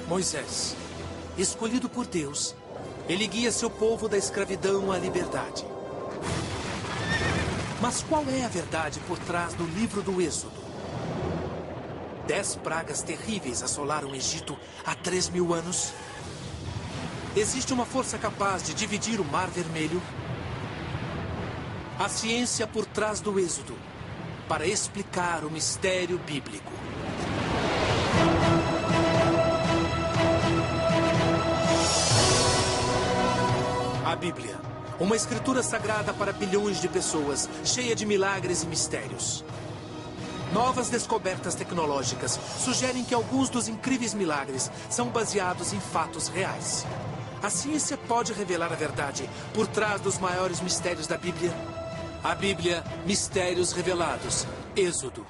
Moisés, escolhido por Deus, ele guia seu povo da escravidão à liberdade. Mas qual é a verdade por trás do livro do Êxodo? 10 pragas terríveis assolaram o Egito há 3.000 anos. Existe uma força capaz de dividir o Mar Vermelho? A ciência por trás do Êxodo, para explicar o mistério bíblico. A Bíblia, uma escritura sagrada para bilhões de pessoas, cheia de milagres e mistérios. Novas descobertas tecnológicas sugerem que alguns dos incríveis milagres são baseados em fatos reais. A ciência pode revelar a verdade por trás dos maiores mistérios da Bíblia? A Bíblia, Mistérios Revelados, Êxodo.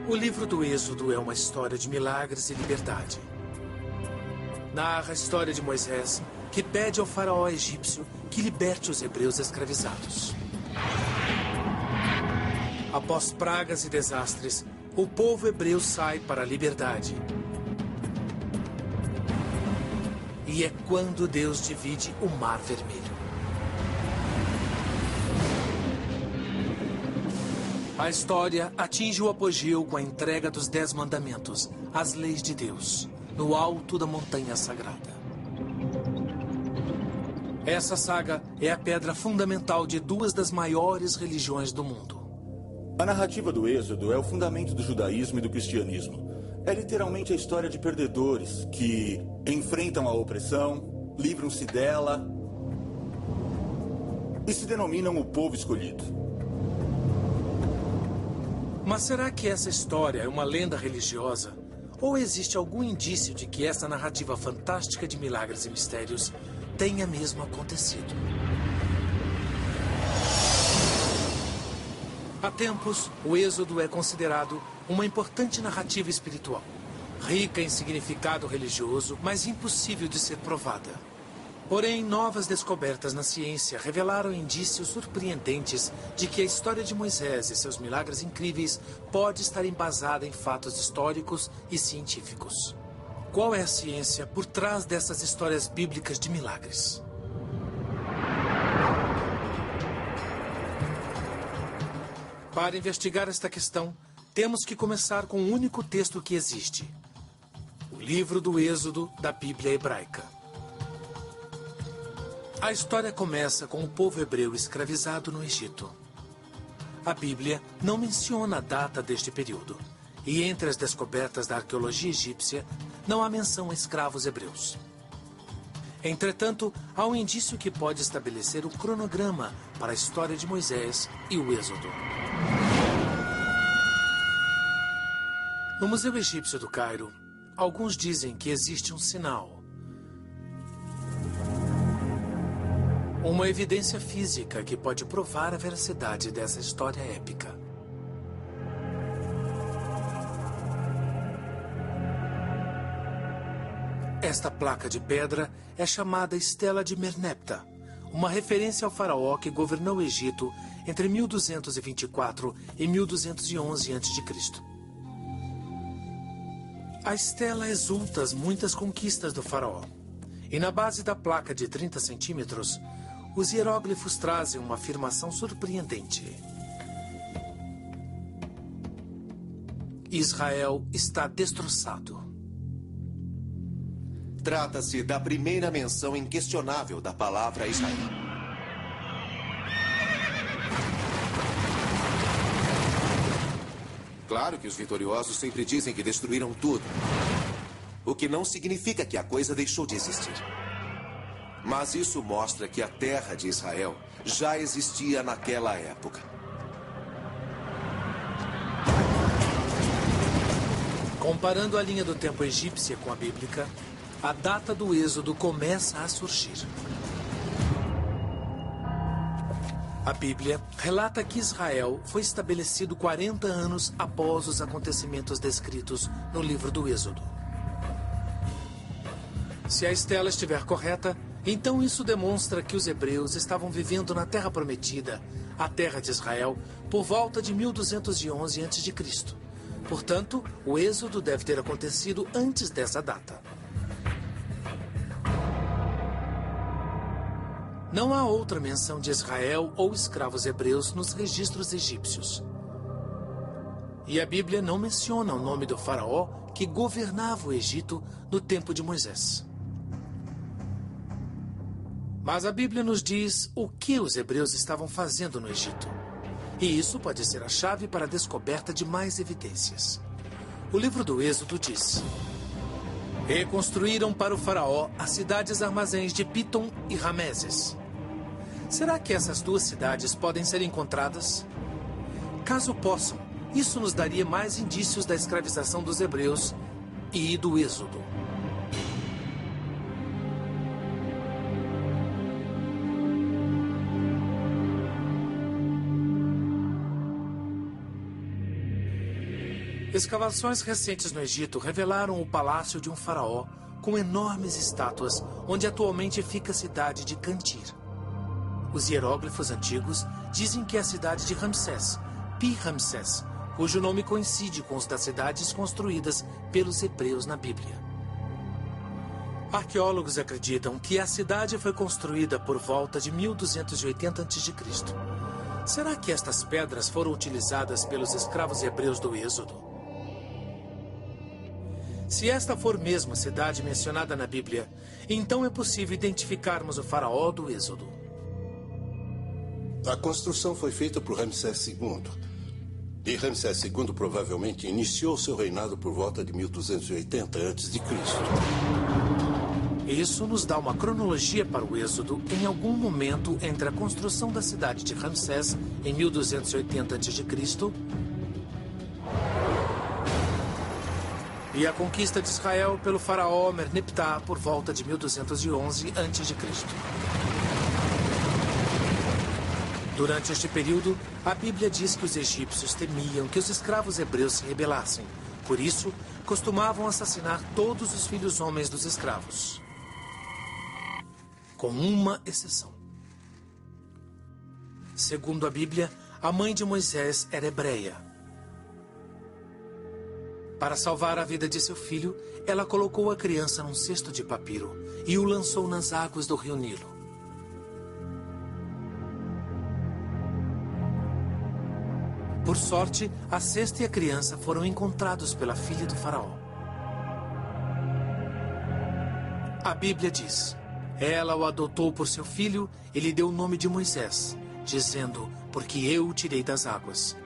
O livro do Êxodo é uma história de milagres e liberdade. Narra a história de Moisés, que pede ao faraó egípcio que liberte os hebreus escravizados. Após pragas e desastres, o povo hebreu sai para a liberdade. E é quando Deus divide o Mar Vermelho. A história atinge o apogeu com a entrega dos 10 mandamentos, as leis de Deus, no alto da montanha sagrada. Essa saga é a pedra fundamental de 2 das maiores religiões do mundo. A narrativa do Êxodo é o fundamento do judaísmo e do cristianismo. É literalmente a história de perdedores que enfrentam a opressão, livram-se dela e se denominam o povo escolhido. Mas será que essa história é uma lenda religiosa? Ou existe algum indício de que essa narrativa fantástica de milagres e mistérios tenha mesmo acontecido? Há tempos, o Êxodo é considerado uma importante narrativa espiritual, rica em significado religioso, mas impossível de ser provada. Porém, novas descobertas na ciência revelaram indícios surpreendentes de que a história de Moisés e seus milagres incríveis pode estar embasada em fatos históricos e científicos. Qual é a ciência por trás dessas histórias bíblicas de milagres? Para investigar esta questão, temos que começar com o único texto que existe: o livro do Êxodo da Bíblia hebraica. A história começa com o povo hebreu escravizado no Egito. A Bíblia não menciona a data deste período, e entre as descobertas da arqueologia egípcia, não há menção a escravos hebreus. Entretanto, há um indício que pode estabelecer um cronograma para a história de Moisés e o Êxodo. No Museu Egípcio do Cairo, alguns dizem que existe um sinal. Uma evidência física que pode provar a veracidade dessa história épica. Esta placa de pedra é chamada Estela de Merneptah, uma referência ao faraó que governou o Egito entre 1224 e 1211 a.C. A estela exulta as muitas conquistas do faraó. E na base da placa de 30 centímetros, os hieróglifos trazem uma afirmação surpreendente. Israel está destroçado. Trata-se da primeira menção inquestionável da palavra Israel. Claro que os vitoriosos sempre dizem que destruíram tudo. O que não significa que a coisa deixou de existir. Mas isso mostra que a terra de Israel já existia naquela época. Comparando a linha do tempo egípcia com a bíblica, a data do Êxodo começa a surgir. A Bíblia relata que Israel foi estabelecido 40 anos após os acontecimentos descritos no livro do Êxodo. Se a estela estiver correta, então isso demonstra que os hebreus estavam vivendo na Terra Prometida, a terra de Israel, por volta de 1211 a.C., Portanto, o êxodo deve ter acontecido antes dessa data. Não há outra menção de Israel ou escravos hebreus nos registros egípcios. E a Bíblia não menciona o nome do faraó que governava o Egito no tempo de Moisés. Mas a Bíblia nos diz o que os hebreus estavam fazendo no Egito. E isso pode ser a chave para a descoberta de mais evidências. O livro do Êxodo diz: reconstruíram para o faraó as cidades armazéns de Pitom e Rameses. Será que essas duas cidades podem ser encontradas? Caso possam, isso nos daria mais indícios da escravização dos hebreus e do êxodo. Escavações recentes no Egito revelaram o palácio de um faraó com enormes estátuas, onde atualmente fica a cidade de Cantir. Os hieróglifos antigos dizem que é a cidade de Ramsés, Pi-Ramsés, cujo nome coincide com os das cidades construídas pelos hebreus na Bíblia. Arqueólogos acreditam que a cidade foi construída por volta de 1280 a.C. Será que estas pedras foram utilizadas pelos escravos hebreus do Êxodo? Se esta for mesmo a cidade mencionada na Bíblia, então é possível identificarmos o faraó do Êxodo. A construção foi feita por Ramsés II. E Ramsés II provavelmente iniciou seu reinado por volta de 1280 a.C. Isso nos dá uma cronologia para o Êxodo em algum momento entre a construção da cidade de Ramsés em 1280 a.C. e a conquista de Israel pelo faraó Merneptah por volta de 1211 a.C. Durante este período, a Bíblia diz que os egípcios temiam que os escravos hebreus se rebelassem. Por isso, costumavam assassinar todos os filhos homens dos escravos. Com uma exceção. Segundo a Bíblia, a mãe de Moisés era hebreia. Para salvar a vida de seu filho, ela colocou a criança num cesto de papiro e o lançou nas águas do rio Nilo. Por sorte, a cesta e a criança foram encontrados pela filha do faraó. A Bíblia diz: ela o adotou por seu filho e lhe deu o nome de Moisés, dizendo: porque eu o tirei das águas.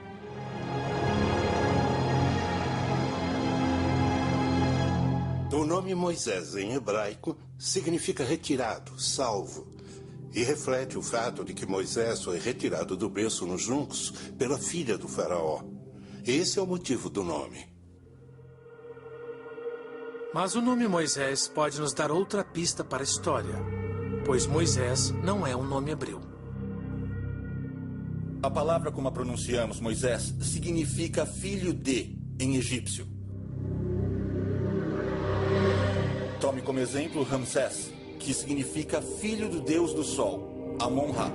O nome Moisés, em hebraico, significa retirado, salvo, e reflete o fato de que Moisés foi retirado do berço nos juncos pela filha do faraó. Esse é o motivo do nome. Mas o nome Moisés pode nos dar outra pista para a história, pois Moisés não é um nome hebreu. A palavra como a pronunciamos, Moisés, significa filho de, em egípcio. Tome como exemplo Ramsés, que significa filho do deus do sol, Amon-Ra.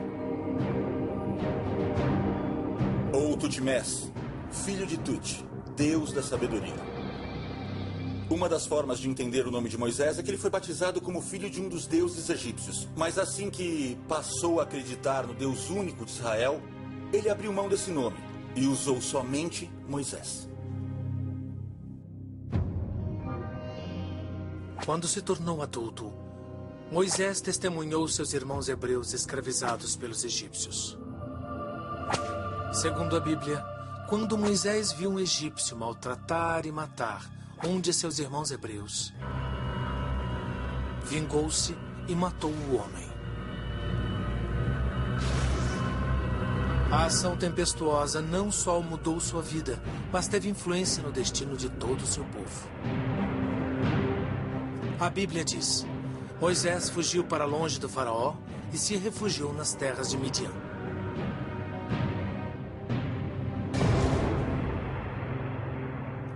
Ou Tutmés, filho de Tut, deus da sabedoria. Uma das formas de entender o nome de Moisés é que ele foi batizado como filho de um dos deuses egípcios. Mas assim que passou a acreditar no Deus único de Israel, ele abriu mão desse nome e usou somente Moisés. Quando se tornou adulto, Moisés testemunhou seus irmãos hebreus escravizados pelos egípcios. Segundo a Bíblia, quando Moisés viu um egípcio maltratar e matar um de seus irmãos hebreus, vingou-se e matou o homem. A ação tempestuosa não só mudou sua vida, mas teve influência no destino de todo o seu povo. A Bíblia diz: Moisés fugiu para longe do faraó e se refugiou nas terras de Midian.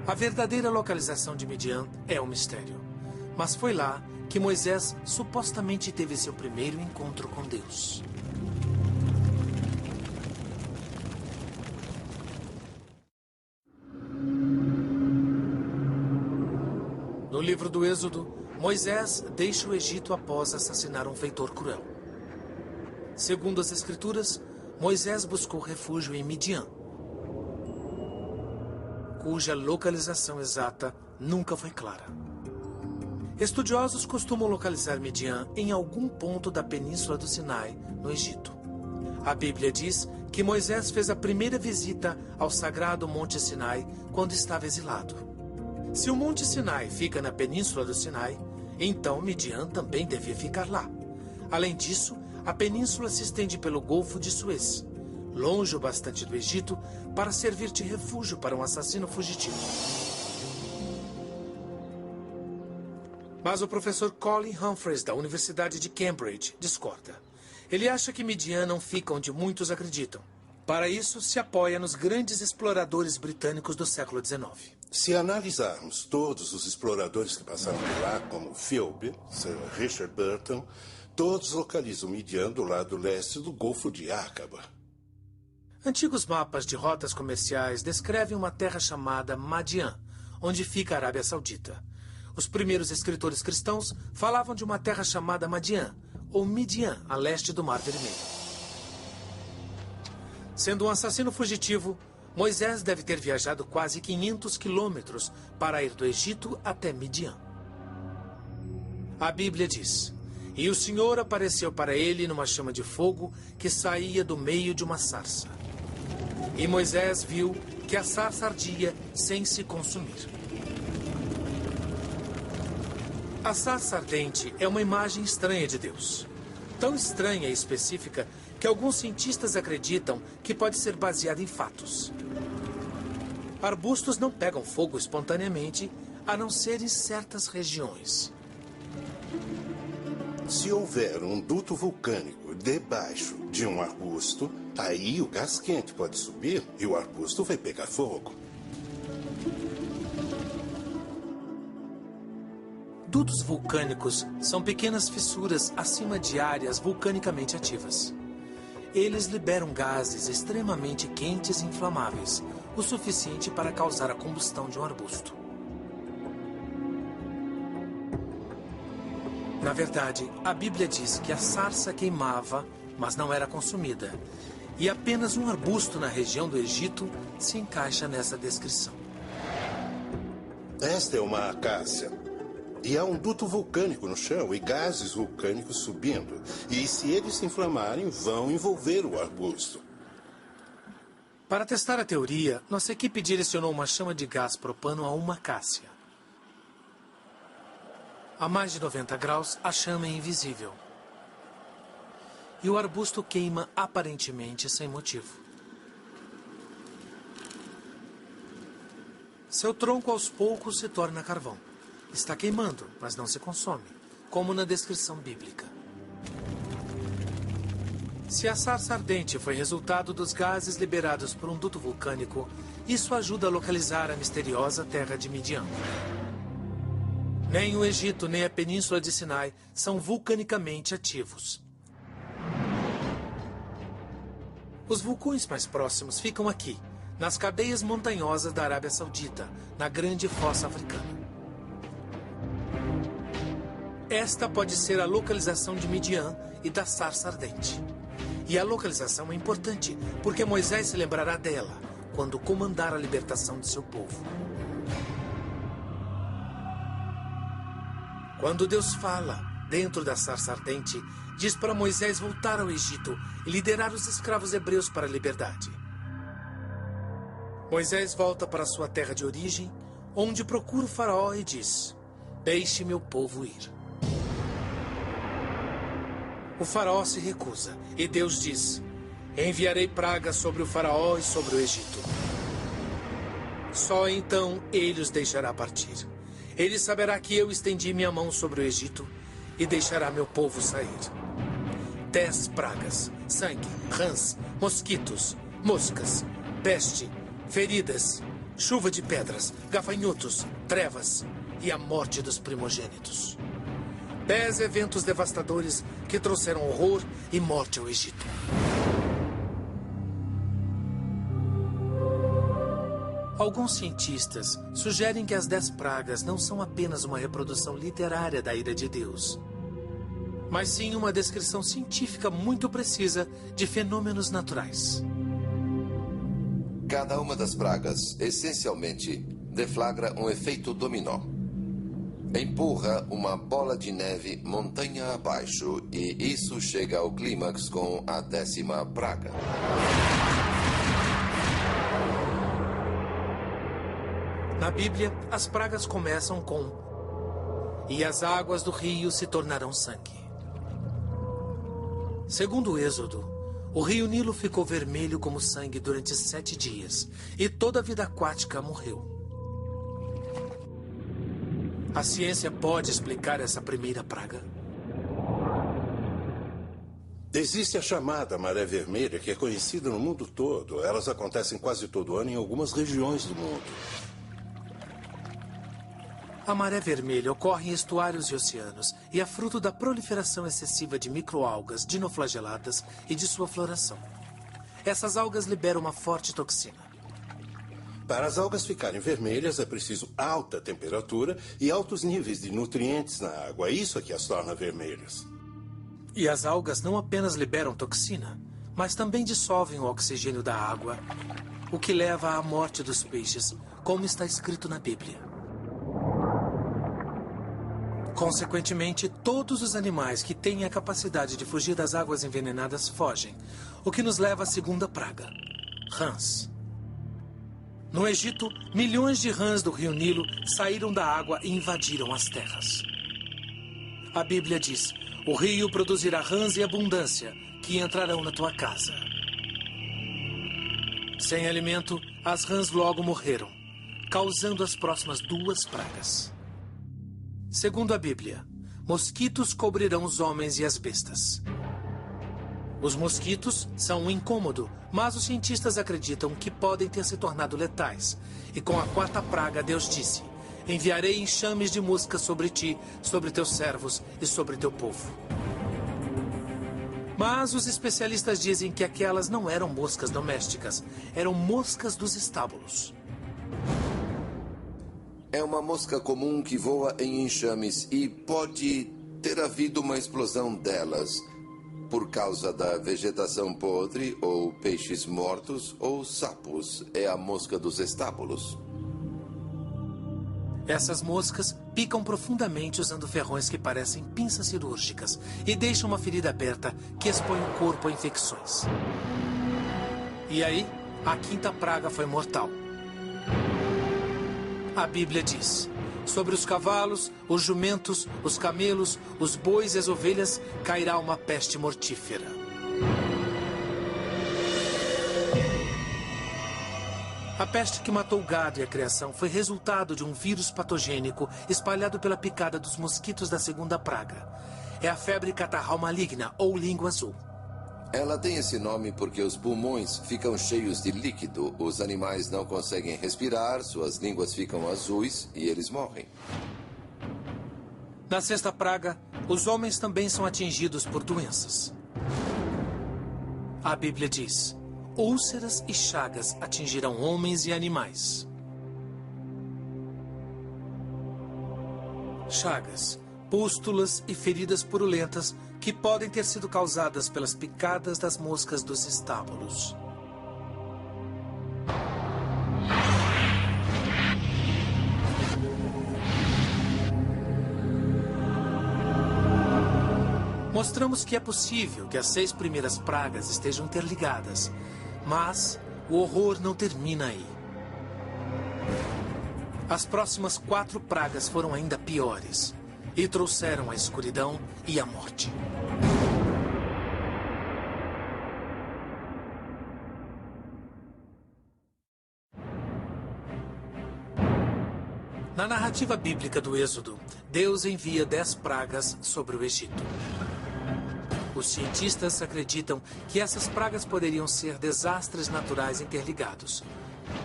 A verdadeira localização de Midian é um mistério, mas foi lá que Moisés supostamente teve seu primeiro encontro com Deus. No livro do Êxodo, Moisés deixa o Egito após assassinar um feitor cruel. Segundo as Escrituras, Moisés buscou refúgio em Midian, cuja localização exata nunca foi clara. Estudiosos costumam localizar Midian em algum ponto da península do Sinai, no Egito. A Bíblia diz que Moisés fez a primeira visita ao sagrado Monte Sinai quando estava exilado. Se o Monte Sinai fica na península do Sinai, então Midian também devia ficar lá. Além disso, a península se estende pelo Golfo de Suez, longe o bastante do Egito para servir de refúgio para um assassino fugitivo. Mas o professor Colin Humphreys, da Universidade de Cambridge, discorda. Ele acha que Midian não fica onde muitos acreditam. Para isso, se apoia nos grandes exploradores britânicos do século XIX. Se analisarmos todos os exploradores que passaram por lá, como Philby, Sir Richard Burton, todos localizam Midian do lado leste do Golfo de Aqaba. Antigos mapas de rotas comerciais descrevem uma terra chamada Madian, onde fica a Arábia Saudita. Os primeiros escritores cristãos falavam de uma terra chamada Madian, ou Midian, a leste do Mar Vermelho. Sendo um assassino fugitivo, Moisés deve ter viajado quase 500 quilômetros para ir do Egito até Midian. A Bíblia diz: "E o Senhor apareceu para ele numa chama de fogo que saía do meio de uma sarça. E Moisés viu que a sarça ardia sem se consumir." A sarça ardente é uma imagem estranha de Deus. Tão estranha e específica que alguns cientistas acreditam que pode ser baseada em fatos. Arbustos não pegam fogo espontaneamente, a não ser em certas regiões. Se houver um duto vulcânico debaixo de um arbusto, aí o gás quente pode subir e o arbusto vai pegar fogo. Dutos vulcânicos são pequenas fissuras acima de áreas vulcanicamente ativas. Eles liberam gases extremamente quentes e inflamáveis, o suficiente para causar a combustão de um arbusto. Na verdade, a Bíblia diz que a sarça queimava, mas não era consumida, e apenas um arbusto na região do Egito se encaixa nessa descrição. Esta é uma acácia. E há um duto vulcânico no chão e gases vulcânicos subindo. E se eles se inflamarem, vão envolver o arbusto. Para testar a teoria, nossa equipe direcionou uma chama de gás propano a uma acácia. A mais de 90 graus, a chama é invisível. E o arbusto queima aparentemente sem motivo. Seu tronco aos poucos se torna carvão. Está queimando, mas não se consome, como na descrição bíblica. Se a sarça ardente foi resultado dos gases liberados por um duto vulcânico, isso ajuda a localizar a misteriosa terra de Midian. Nem o Egito nem a península de Sinai são vulcanicamente ativos. Os vulcões mais próximos ficam aqui, nas cadeias montanhosas da Arábia Saudita, na Grande Fossa Africana. Esta pode ser a localização de Midian e da sarça ardente. E a localização é importante, porque Moisés se lembrará dela quando comandar a libertação de seu povo. Quando Deus fala dentro da sarça ardente, diz para Moisés voltar ao Egito e liderar os escravos hebreus para a liberdade. Moisés volta para sua terra de origem, onde procura o faraó e diz: "Deixe meu povo ir." O faraó se recusa, e Deus diz: "Enviarei pragas sobre o faraó e sobre o Egito. Só então ele os deixará partir. Ele saberá que eu estendi minha mão sobre o Egito e deixará meu povo sair. 10 pragas: sangue, rãs, mosquitos, moscas, peste, feridas, chuva de pedras, gafanhotos, trevas e a morte dos primogênitos. 10 eventos devastadores que trouxeram horror e morte ao Egito." Alguns cientistas sugerem que as 10 pragas não são apenas uma reprodução literária da ira de Deus, mas sim uma descrição científica muito precisa de fenômenos naturais. Cada uma das pragas, essencialmente, deflagra um efeito dominó. Empurra uma bola de neve montanha abaixo e isso chega ao clímax com a 10ª praga. Na Bíblia, as pragas começam com: "E as águas do rio se tornarão sangue." Segundo o Êxodo, o rio Nilo ficou vermelho como sangue durante 7 dias e toda a vida aquática morreu. A ciência pode explicar essa primeira praga? Existe a chamada maré vermelha, que é conhecida no mundo todo. Elas acontecem quase todo ano em algumas regiões do mundo. A maré vermelha ocorre em estuários e oceanos e é fruto da proliferação excessiva de microalgas dinoflageladas e de sua floração. Essas algas liberam uma forte toxina. Para as algas ficarem vermelhas, é preciso alta temperatura e altos níveis de nutrientes na água. Isso é que as torna vermelhas. E as algas não apenas liberam toxina, mas também dissolvem o oxigênio da água, o que leva à morte dos peixes, como está escrito na Bíblia. Consequentemente, todos os animais que têm a capacidade de fugir das águas envenenadas fogem, o que nos leva à segunda praga: rãs. No Egito, milhões de rãs do rio Nilo saíram da água e invadiram as terras. A Bíblia diz: "O rio produzirá rãs em abundância, que entrarão na tua casa." Sem alimento, as rãs logo morreram, causando as próximas 2 pragas. Segundo a Bíblia, mosquitos cobrirão os homens e as bestas. Os mosquitos são um incômodo, mas os cientistas acreditam que podem ter se tornado letais. E com a 4ª praga, Deus disse: "Enviarei enxames de moscas sobre ti, sobre teus servos e sobre teu povo." Mas os especialistas dizem que aquelas não eram moscas domésticas, eram moscas dos estábulos. É uma mosca comum que voa em enxames e pode ter havido uma explosão delas por causa da vegetação podre ou peixes mortos ou sapos. É a mosca dos estábulos. Essas moscas picam profundamente usando ferrões que parecem pinças cirúrgicas e deixam uma ferida aberta que expõe o corpo a infecções. E aí, a 5ª praga foi mortal. A Bíblia diz: "Sobre os cavalos, os jumentos, os camelos, os bois e as ovelhas cairá uma peste mortífera." A peste que matou o gado e a criação foi resultado de um vírus patogênico espalhado pela picada dos mosquitos da 2ª praga. É a febre catarral maligna, ou língua azul. Ela tem esse nome porque os pulmões ficam cheios de líquido, os animais não conseguem respirar, suas línguas ficam azuis e eles morrem. Na 6ª praga, os homens também são atingidos por doenças. A Bíblia diz: "Úlceras e chagas atingirão homens e animais." Chagas, pústulas e feridas purulentas que podem ter sido causadas pelas picadas das moscas dos estábulos. Mostramos que é possível que as 6 primeiras pragas estejam interligadas, mas o horror não termina aí. As próximas 4 pragas foram ainda piores e trouxeram a escuridão e a morte. Na narrativa bíblica do Êxodo, Deus envia 10 pragas sobre o Egito. Os cientistas acreditam que essas pragas poderiam ser desastres naturais interligados,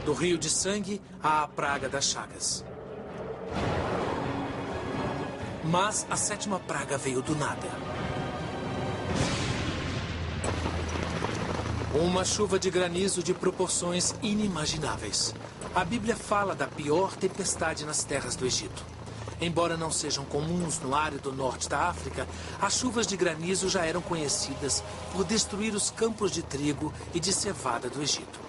do rio de sangue à praga das chagas. Mas a 7ª praga veio do nada. Uma chuva de granizo de proporções inimagináveis. A Bíblia fala da pior tempestade nas terras do Egito. Embora não sejam comuns no árido norte da África, as chuvas de granizo já eram conhecidas por destruir os campos de trigo e de cevada do Egito.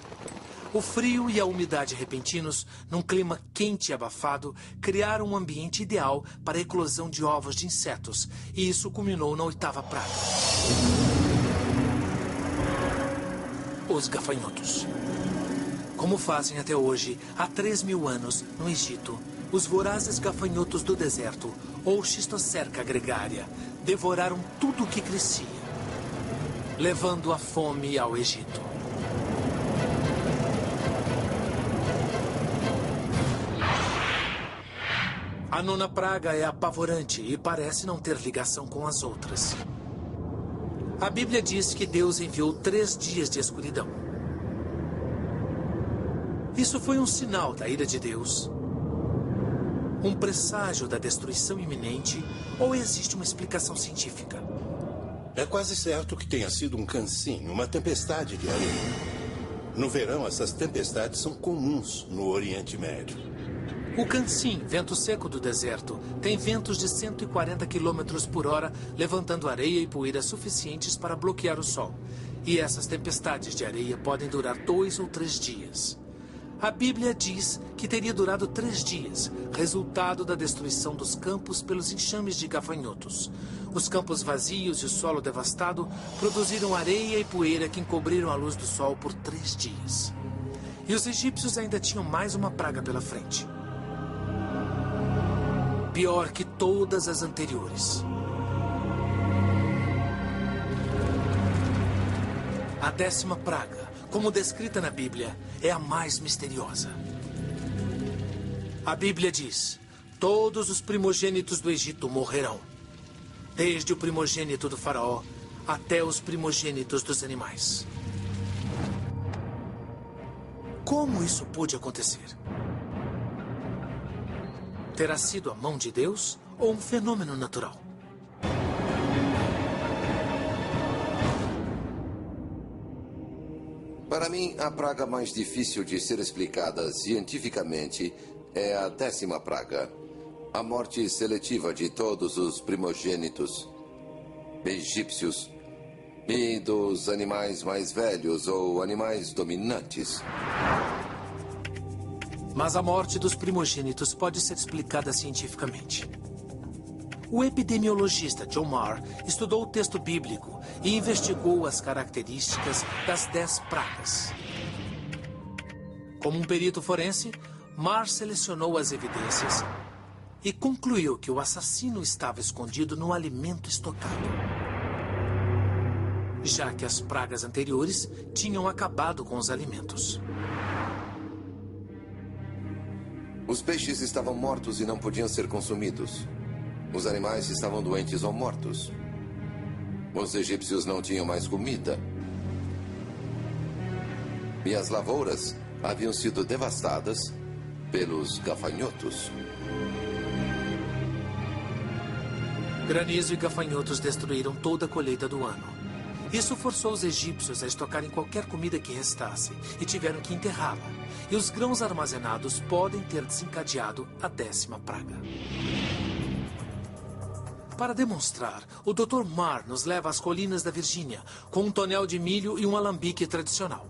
O frio e a umidade repentinos, num clima quente e abafado, criaram um ambiente ideal para a eclosão de ovos de insetos, e isso culminou na 8ª praga. Os gafanhotos. Como fazem até hoje, há 3.000 anos, no Egito, os vorazes gafanhotos do deserto, ou Schistocerca gregária, devoraram tudo o que crescia, levando a fome ao Egito. A 9ª praga é apavorante e parece não ter ligação com as outras. A Bíblia diz que Deus enviou 3 dias de escuridão. Isso foi um sinal da ira de Deus? Um presságio da destruição iminente? Ou existe uma explicação científica? É quase certo que tenha sido um cansim, uma tempestade de areia. No verão, essas tempestades são comuns no Oriente Médio. O cansim, vento seco do deserto, tem ventos de 140 km por hora, levantando areia e poeira suficientes para bloquear o sol. E essas tempestades de areia podem durar 2 ou 3 dias. A Bíblia diz que teria durado 3 dias, resultado da destruição dos campos pelos enxames de gafanhotos. Os campos vazios e o solo devastado produziram areia e poeira que encobriram a luz do sol por 3 dias. E os egípcios ainda tinham mais uma praga pela frente. Pior que todas as anteriores. A 10ª praga, como descrita na Bíblia, é a mais misteriosa. A Bíblia diz: todos os primogênitos do Egito morrerão, desde o primogênito do faraó até os primogênitos dos animais. Como isso pôde acontecer? Terá sido a mão de Deus ou um fenômeno natural? Para mim, a praga mais difícil de ser explicada cientificamente é a 10ª praga. A morte seletiva de todos os primogênitos egípcios e dos animais mais velhos ou animais dominantes. Mas a morte dos primogênitos pode ser explicada cientificamente. O epidemiologista John Marr estudou o texto bíblico e investigou as características das 10 pragas. Como um perito forense, Marr selecionou as evidências e concluiu que o assassino estava escondido no alimento estocado, já que as pragas anteriores tinham acabado com os alimentos. Os peixes estavam mortos e não podiam ser consumidos. Os animais estavam doentes ou mortos. Os egípcios não tinham mais comida. E as lavouras haviam sido devastadas pelos gafanhotos. Granizo e gafanhotos destruíram toda a colheita do ano. Isso forçou os egípcios a estocarem qualquer comida que restasse e tiveram que enterrá-la. E os grãos armazenados podem ter desencadeado a 10ª praga. Para demonstrar, o Dr. Marr nos leva às colinas da Virgínia, com um tonel de milho e um alambique tradicional.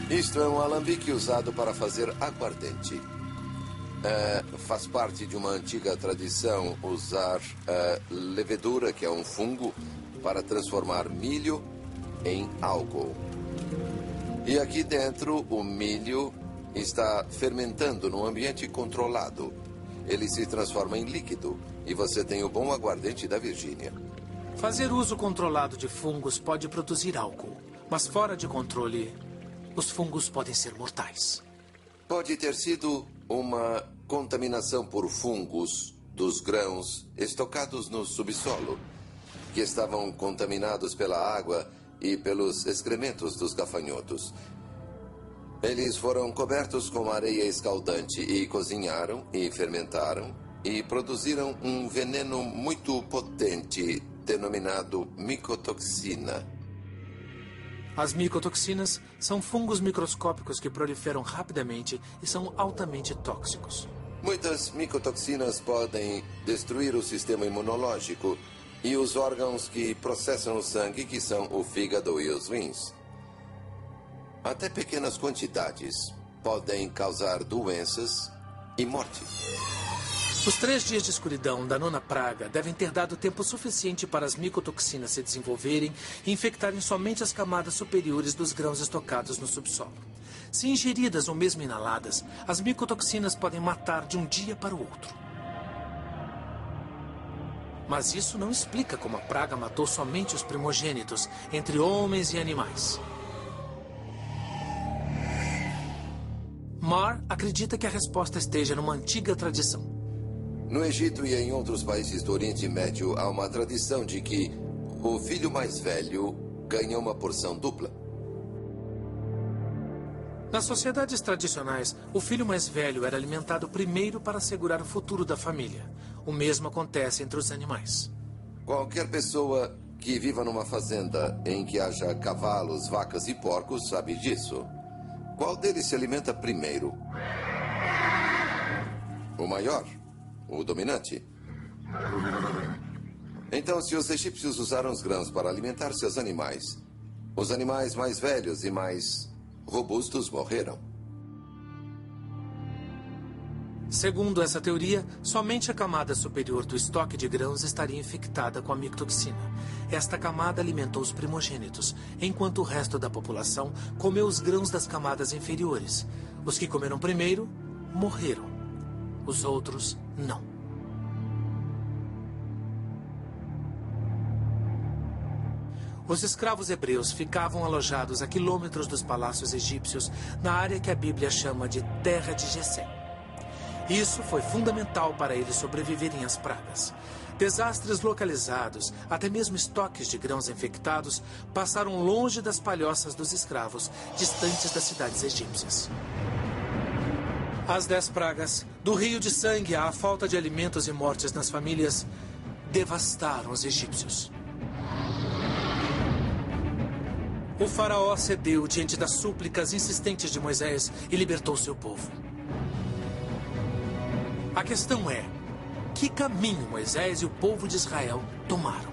Isto é um alambique usado para fazer aguardente. Faz parte de uma antiga tradição usar levedura, que é um fungo, para transformar milho em álcool. E aqui dentro, o milho está fermentando num ambiente controlado. Ele se transforma em líquido e você tem o bom aguardente da Virgínia. Fazer uso controlado de fungos pode produzir álcool, mas fora de controle, os fungos podem ser mortais. Pode ter sido uma contaminação por fungos dos grãos estocados no subsolo, que estavam contaminados pela água e pelos excrementos dos gafanhotos. Eles foram cobertos com areia escaldante e cozinharam e fermentaram e produziram um veneno muito potente, denominado micotoxina. As micotoxinas são fungos microscópicos que proliferam rapidamente e são altamente tóxicos. Muitas micotoxinas podem destruir o sistema imunológico e os órgãos que processam o sangue, que são o fígado e os rins. Até pequenas quantidades podem causar doenças e morte. Os 3 dias de escuridão da 9ª praga devem ter dado tempo suficiente para as micotoxinas se desenvolverem e infectarem somente as camadas superiores dos grãos estocados no subsolo. Se ingeridas ou mesmo inaladas, as micotoxinas podem matar de um dia para o outro. Mas isso não explica como a praga matou somente os primogênitos, entre homens e animais. Marr acredita que a resposta esteja numa antiga tradição. No Egito e em outros países do Oriente Médio, há uma tradição de que o filho mais velho ganha uma porção dupla. Nas sociedades tradicionais, o filho mais velho era alimentado primeiro para assegurar o futuro da família. O mesmo acontece entre os animais. Qualquer pessoa que viva numa fazenda em que haja cavalos, vacas e porcos sabe disso. Qual deles se alimenta primeiro? O maior, o dominante. Então, se os egípcios usaram os grãos para alimentar seus animais, os animais mais velhos e mais robustos morreram. Segundo essa teoria, somente a camada superior do estoque de grãos estaria infectada com a micotoxina. Esta camada alimentou os primogênitos, enquanto o resto da população comeu os grãos das camadas inferiores. Os que comeram primeiro morreram. Os outros, não. Os escravos hebreus ficavam alojados a quilômetros dos palácios egípcios, na área que a Bíblia chama de Terra de Gessém. Isso foi fundamental para eles sobreviverem às pragas. Desastres localizados, até mesmo estoques de grãos infectados, passaram longe das palhoças dos escravos, distantes das cidades egípcias. As 10 pragas, do rio de sangue à falta de alimentos e mortes nas famílias, devastaram os egípcios. O faraó cedeu diante das súplicas insistentes de Moisés e libertou seu povo. A questão é, que caminho Moisés e o povo de Israel tomaram?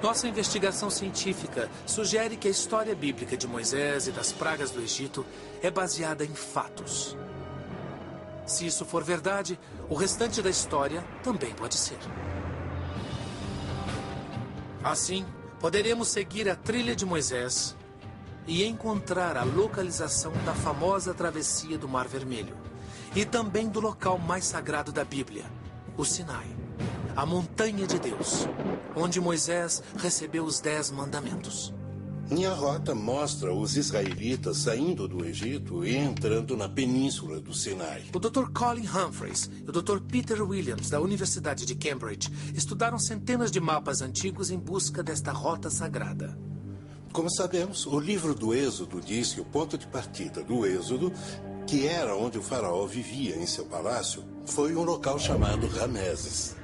Nossa investigação científica sugere que a história bíblica de Moisés e das pragas do Egito é baseada em fatos. Se isso for verdade, o restante da história também pode ser. Assim, poderemos seguir a trilha de Moisés e encontrar a localização da famosa travessia do Mar Vermelho e também do local mais sagrado da Bíblia, o Sinai, a montanha de Deus, onde Moisés recebeu os 10 mandamentos. Minha rota mostra os israelitas saindo do Egito e entrando na península do Sinai. O Dr. Colin Humphreys e o Dr. Peter Williams, da Universidade de Cambridge, estudaram centenas de mapas antigos em busca desta rota sagrada. Como sabemos, o livro do Êxodo diz que o ponto de partida do Êxodo, que era onde o faraó vivia em seu palácio, foi um local chamado Rameses.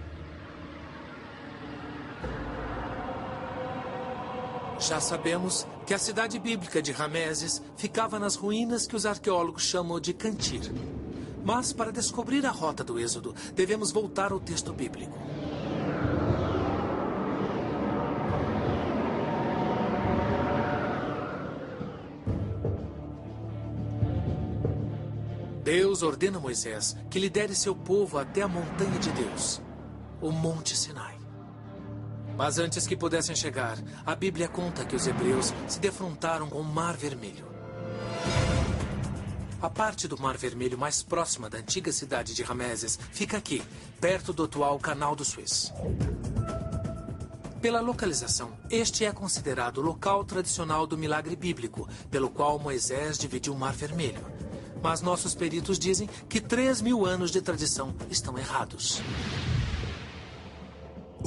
Já sabemos que a cidade bíblica de Rameses ficava nas ruínas que os arqueólogos chamam de Cantir. Mas, para descobrir a rota do Êxodo, devemos voltar ao texto bíblico. Deus ordena a Moisés que lidere seu povo até a montanha de Deus, o Monte Sinai. Mas antes que pudessem chegar, a Bíblia conta que os hebreus se defrontaram com o Mar Vermelho. A parte do Mar Vermelho mais próxima da antiga cidade de Rameses fica aqui, perto do atual Canal do Suez. Pela localização, este é considerado o local tradicional do milagre bíblico, pelo qual Moisés dividiu o Mar Vermelho. Mas nossos peritos dizem que 3.000 anos de tradição estão errados.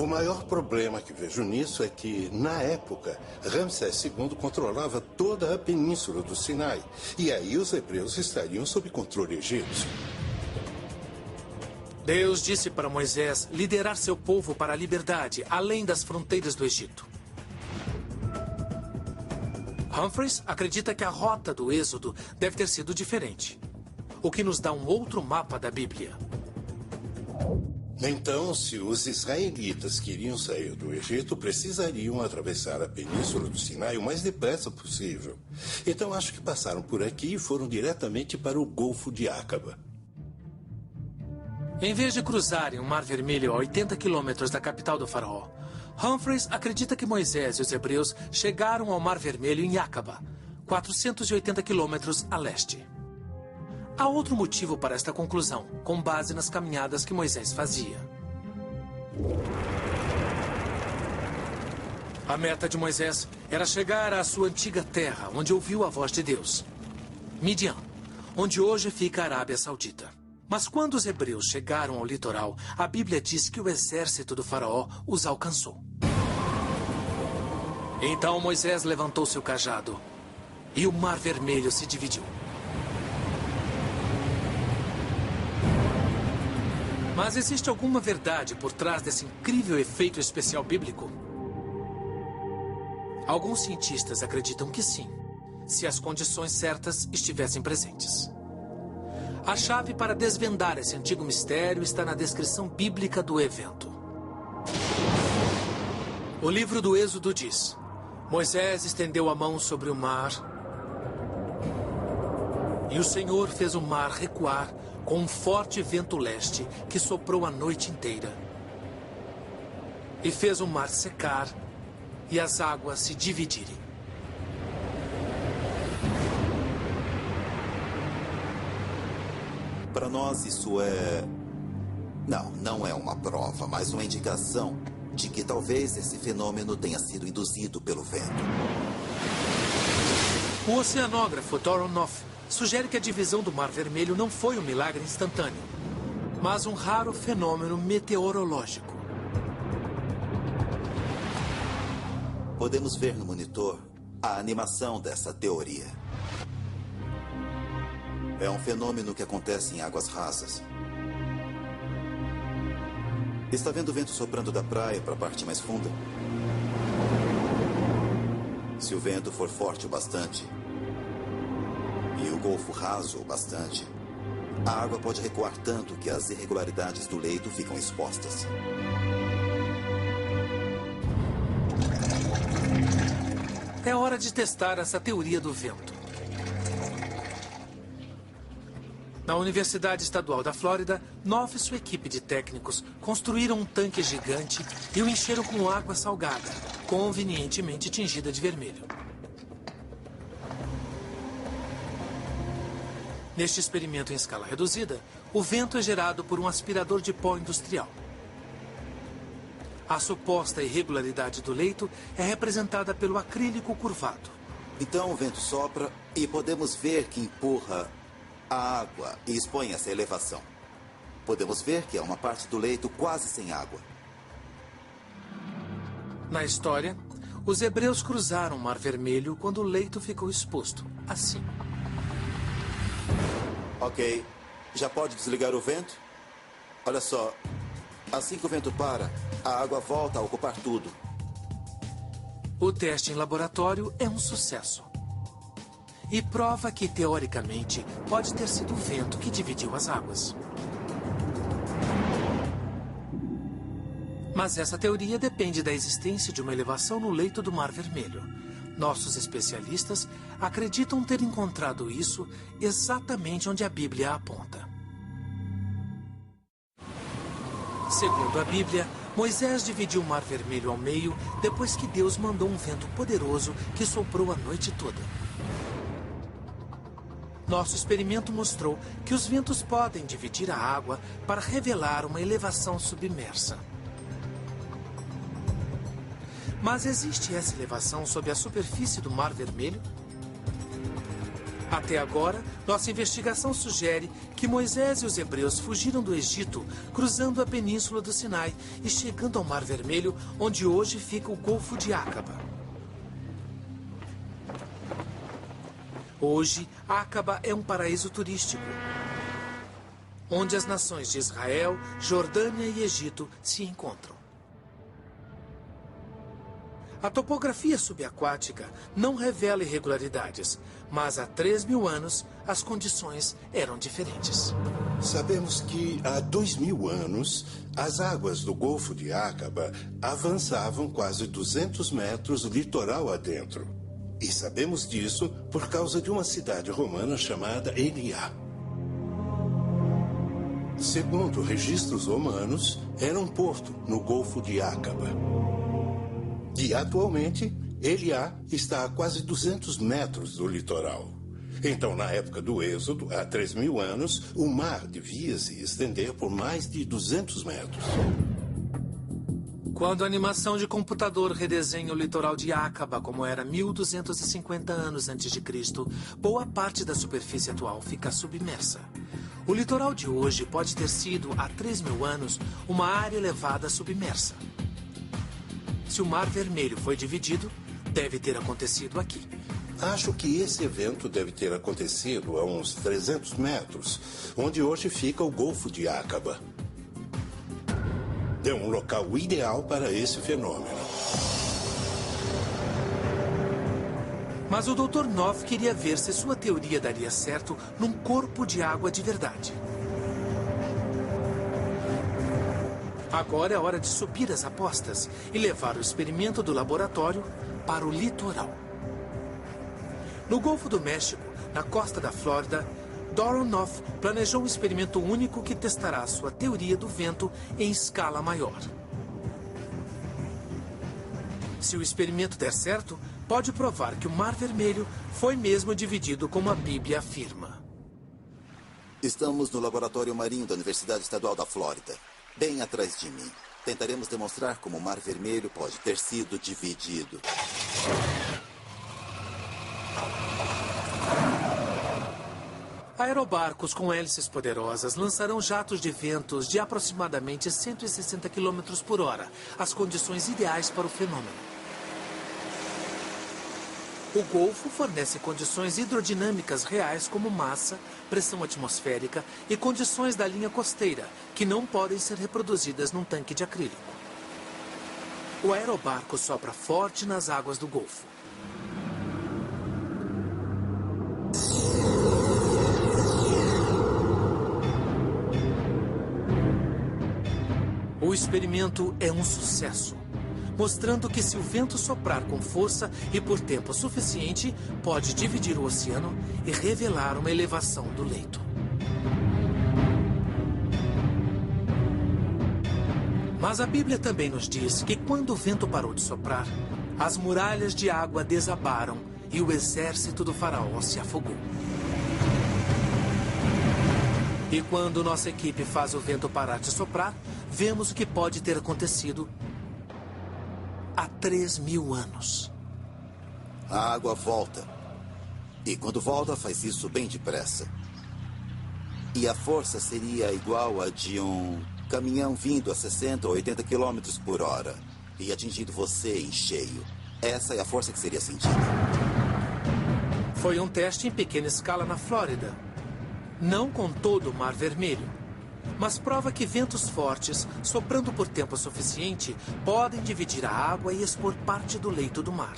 O maior problema que vejo nisso é que, na época, Ramsés II controlava toda a península do Sinai. E aí os hebreus estariam sob controle egípcio. Deus disse para Moisés liderar seu povo para a liberdade, além das fronteiras do Egito. Humphreys acredita que a rota do Êxodo deve ter sido diferente, o que nos dá um outro mapa da Bíblia. Então, se os israelitas queriam sair do Egito, precisariam atravessar a península do Sinai o mais depressa possível. Então, acho que passaram por aqui e foram diretamente para o Golfo de Acaba. Em vez de cruzarem o Mar Vermelho a 80 quilômetros da capital do faraó, Humphreys acredita que Moisés e os hebreus chegaram ao Mar Vermelho em Acaba, 480 quilômetros a leste. Há outro motivo para esta conclusão, com base nas caminhadas que Moisés fazia. A meta de Moisés era chegar à sua antiga terra, onde ouviu a voz de Deus, Midian, onde hoje fica a Arábia Saudita. Mas quando os hebreus chegaram ao litoral, a Bíblia diz que o exército do faraó os alcançou. Então Moisés levantou seu cajado e o Mar Vermelho se dividiu. Mas existe alguma verdade por trás desse incrível efeito especial bíblico? Alguns cientistas acreditam que sim, se as condições certas estivessem presentes. A chave para desvendar esse antigo mistério está na descrição bíblica do evento. O livro do Êxodo diz: Moisés estendeu a mão sobre o mar e o Senhor fez o mar recuar com um forte vento leste que soprou a noite inteira. E fez o mar secar e as águas se dividirem. Para nós isso é... Não é uma prova, mas uma indicação de que talvez esse fenômeno tenha sido induzido pelo vento. O oceanógrafo Doron Noff sugere que a divisão do Mar Vermelho não foi um milagre instantâneo, mas um raro fenômeno meteorológico. Podemos ver no monitor a animação dessa teoria. É um fenômeno que acontece em águas rasas. Está vendo o vento soprando da praia para a parte mais funda? Se o vento for forte o bastante e o golfo raso o bastante, a água pode recuar tanto que as irregularidades do leito ficam expostas. É hora de testar essa teoria do vento. Na Universidade Estadual da Flórida, Noff e sua equipe de técnicos construíram um tanque gigante e o encheram com água salgada, convenientemente tingida de vermelho. Neste experimento em escala reduzida, o vento é gerado por um aspirador de pó industrial. A suposta irregularidade do leito é representada pelo acrílico curvado. Então o vento sopra e podemos ver que empurra a água e expõe essa elevação. Podemos ver que é uma parte do leito quase sem água. Na história, os hebreus cruzaram o Mar Vermelho quando o leito ficou exposto, assim. Ok. Já pode desligar o vento? Olha só. Assim que o vento para, a água volta a ocupar tudo. O teste em laboratório é um sucesso. E prova que, teoricamente, pode ter sido o vento que dividiu as águas. Mas essa teoria depende da existência de uma elevação no leito do Mar Vermelho. Nossos especialistas acreditam ter encontrado isso exatamente onde a Bíblia aponta. Segundo a Bíblia, Moisés dividiu o Mar Vermelho ao meio depois que Deus mandou um vento poderoso que soprou a noite toda. Nosso experimento mostrou que os ventos podem dividir a água para revelar uma elevação submersa. Mas existe essa elevação sob a superfície do Mar Vermelho? Até agora, nossa investigação sugere que Moisés e os hebreus fugiram do Egito, cruzando a península do Sinai e chegando ao Mar Vermelho, onde hoje fica o Golfo de Áqaba. Hoje, Áqaba é um paraíso turístico, onde as nações de Israel, Jordânia e Egito se encontram. A topografia subaquática não revela irregularidades, mas há 3.000 anos as condições eram diferentes. Sabemos que há 2.000 anos as águas do Golfo de Áqaba avançavam quase 200 metros litoral adentro. E sabemos disso por causa de uma cidade romana chamada Eliá. Segundo registros romanos, era um porto no Golfo de Áqaba. E atualmente, Eliá está a quase 200 metros do litoral. Então, na época do Êxodo, há 3.000 anos, o mar devia se estender por mais de 200 metros. Quando a animação de computador redesenha o litoral de Áqaba como era 1.250 anos antes de Cristo, boa parte da superfície atual fica submersa. O litoral de hoje pode ter sido, há 3.000 anos, uma área elevada submersa. Se o Mar Vermelho foi dividido, deve ter acontecido aqui. Acho que esse evento deve ter acontecido a uns 300 metros, onde hoje fica o Golfo de Áqaba. É um local ideal para esse fenômeno. Mas o Dr. Knopf queria ver se sua teoria daria certo num corpo de água de verdade. Agora é hora de subir as apostas e levar o experimento do laboratório para o litoral. No Golfo do México, na costa da Flórida, Doron Knopf planejou um experimento único que testará sua teoria do vento em escala maior. Se o experimento der certo, pode provar que o Mar Vermelho foi mesmo dividido como a Bíblia afirma. Estamos no Laboratório Marinho da Universidade Estadual da Flórida, bem atrás de mim. Tentaremos demonstrar como o Mar Vermelho pode ter sido dividido. Aerobarcos com hélices poderosas lançarão jatos de ventos de aproximadamente 160 km por hora, as condições ideais para o fenômeno. O Golfo fornece condições hidrodinâmicas reais como massa, pressão atmosférica e condições da linha costeira, que não podem ser reproduzidas num tanque de acrílico. O aerobarco sopra forte nas águas do Golfo. O experimento é um sucesso, mostrando que se o vento soprar com força e por tempo suficiente, pode dividir o oceano e revelar uma elevação do leito. Mas a Bíblia também nos diz que quando o vento parou de soprar, as muralhas de água desabaram e o exército do faraó se afogou. E quando nossa equipe faz o vento parar de soprar, vemos o que pode ter acontecido há 3.000 anos. A água volta. E quando volta, faz isso bem depressa. E a força seria igual a de um caminhão vindo a 60 ou 80 km por hora e atingindo você em cheio. Essa é a força que seria sentida. Foi um teste em pequena escala na Flórida. Não com todo o Mar Vermelho, mas prova que ventos fortes, soprando por tempo suficiente, podem dividir a água e expor parte do leito do mar.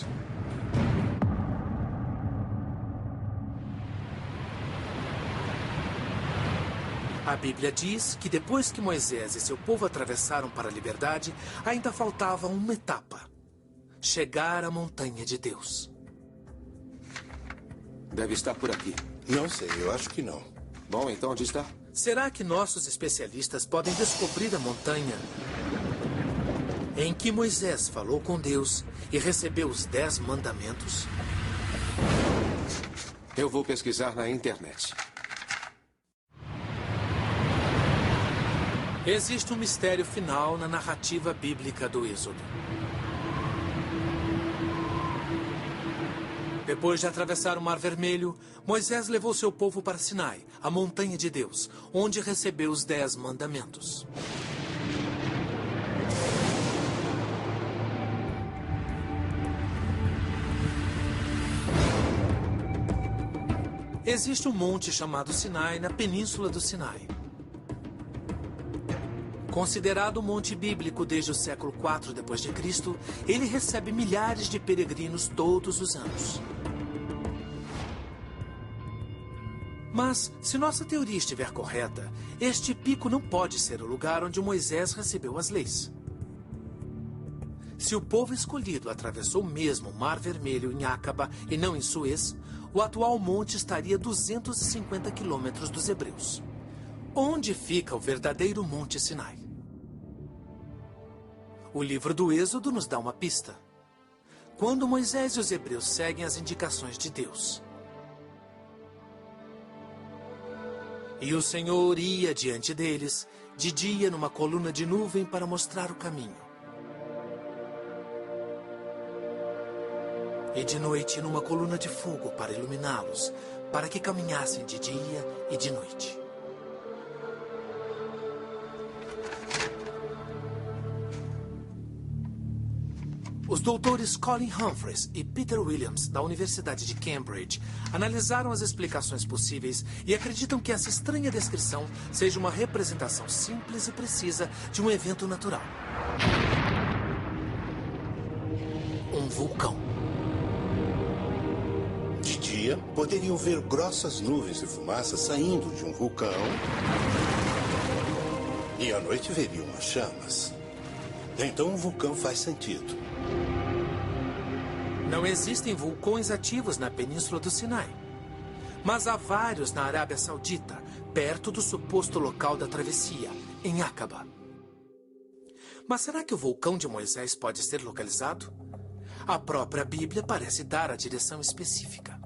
A Bíblia diz que depois que Moisés e seu povo atravessaram para a liberdade, ainda faltava uma etapa: chegar à montanha de Deus. Deve estar por aqui. Não sei, eu acho que não. Bom, então onde está? Será que nossos especialistas podem descobrir a montanha em que Moisés falou com Deus e recebeu os 10 mandamentos? Eu vou pesquisar na internet. Existe um mistério final na narrativa bíblica do Êxodo. Depois de atravessar o Mar Vermelho, Moisés levou seu povo para Sinai, a montanha de Deus, onde recebeu os 10 mandamentos. Existe um monte chamado Sinai na península do Sinai. Considerado um monte bíblico desde o século IV d.C., ele recebe milhares de peregrinos todos os anos. Mas, se nossa teoria estiver correta, este pico não pode ser o lugar onde Moisés recebeu as leis. Se o povo escolhido atravessou mesmo o Mar Vermelho em Acaba e não em Suez, o atual monte estaria a 250 quilômetros dos hebreus. Onde fica o verdadeiro Monte Sinai? O livro do Êxodo nos dá uma pista. Quando Moisés e os hebreus seguem as indicações de Deus. E o Senhor ia diante deles, de dia numa coluna de nuvem para mostrar o caminho. E de noite numa coluna de fogo para iluminá-los, para que caminhassem de dia e de noite. Os doutores Colin Humphreys e Peter Williams, da Universidade de Cambridge, analisaram as explicações possíveis e acreditam que essa estranha descrição seja uma representação simples e precisa de um evento natural. Um vulcão. De dia, poderiam ver grossas nuvens de fumaça saindo de um vulcão. E à noite veriam as chamas. Então o vulcão faz sentido. Não existem vulcões ativos na península do Sinai. Mas há vários na Arábia Saudita, perto do suposto local da travessia, em Acaba. Mas será que o vulcão de Moisés pode ser localizado? A própria Bíblia parece dar a direção específica.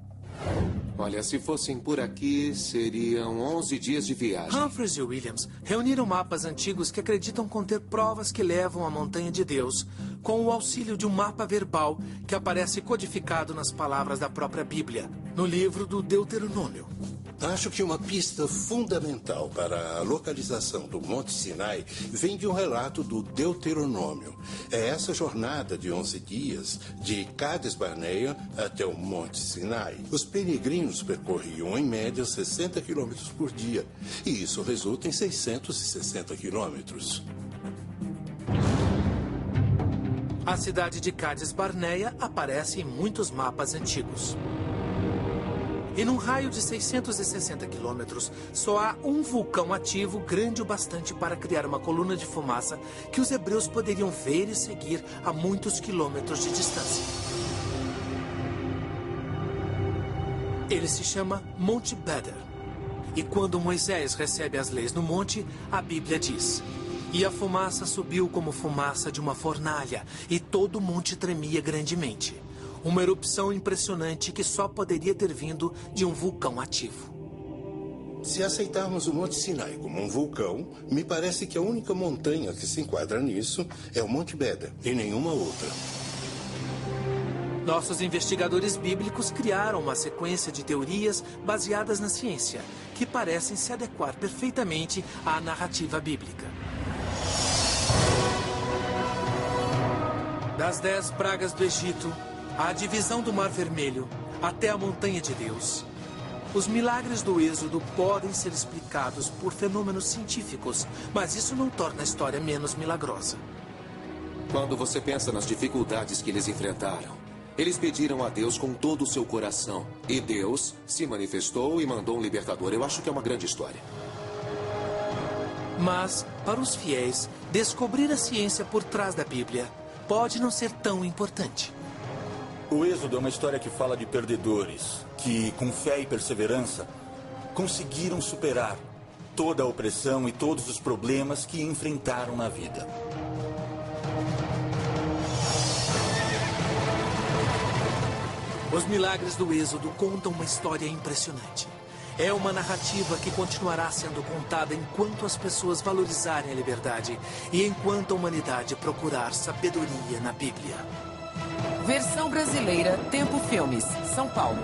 Olha, se fossem por aqui, seriam 11 dias de viagem. Humphreys e Williams reuniram mapas antigos que acreditam conter provas que levam à Montanha de Deus, com o auxílio de um mapa verbal que aparece codificado nas palavras da própria Bíblia, no livro do Deuteronômio. Acho que uma pista fundamental para a localização do Monte Sinai vem de um relato do Deuteronômio. É essa jornada de 11 dias, de Cades Barneia até o Monte Sinai. Os peregrinos percorriam, em média, 60 quilômetros por dia. E isso resulta em 660 quilômetros. A cidade de Cades Barneia aparece em muitos mapas antigos. E num raio de 660 quilômetros, só há um vulcão ativo grande o bastante para criar uma coluna de fumaça que os hebreus poderiam ver e seguir a muitos quilômetros de distância. Ele se chama Monte Beder. E quando Moisés recebe as leis no monte, a Bíblia diz: "E a fumaça subiu como fumaça de uma fornalha, e todo o monte tremia grandemente." Uma erupção impressionante que só poderia ter vindo de um vulcão ativo. Se aceitarmos o Monte Sinai como um vulcão, me parece que a única montanha que se enquadra nisso é o Monte Beder, e nenhuma outra. Nossos investigadores bíblicos criaram uma sequência de teorias baseadas na ciência, que parecem se adequar perfeitamente à narrativa bíblica. Das 10 pragas do Egito, a divisão do Mar Vermelho, até a Montanha de Deus. Os milagres do Êxodo podem ser explicados por fenômenos científicos, mas isso não torna a história menos milagrosa. Quando você pensa nas dificuldades que eles enfrentaram, eles pediram a Deus com todo o seu coração. E Deus se manifestou e mandou um libertador. Eu acho que é uma grande história. Mas, para os fiéis, descobrir a ciência por trás da Bíblia pode não ser tão importante. O Êxodo é uma história que fala de perdedores, que, com fé e perseverança, conseguiram superar toda a opressão e todos os problemas que enfrentaram na vida. Os milagres do Êxodo contam uma história impressionante. É uma narrativa que continuará sendo contada enquanto as pessoas valorizarem a liberdade e enquanto a humanidade procurar sabedoria na Bíblia. Versão brasileira, Tempo Filmes, São Paulo.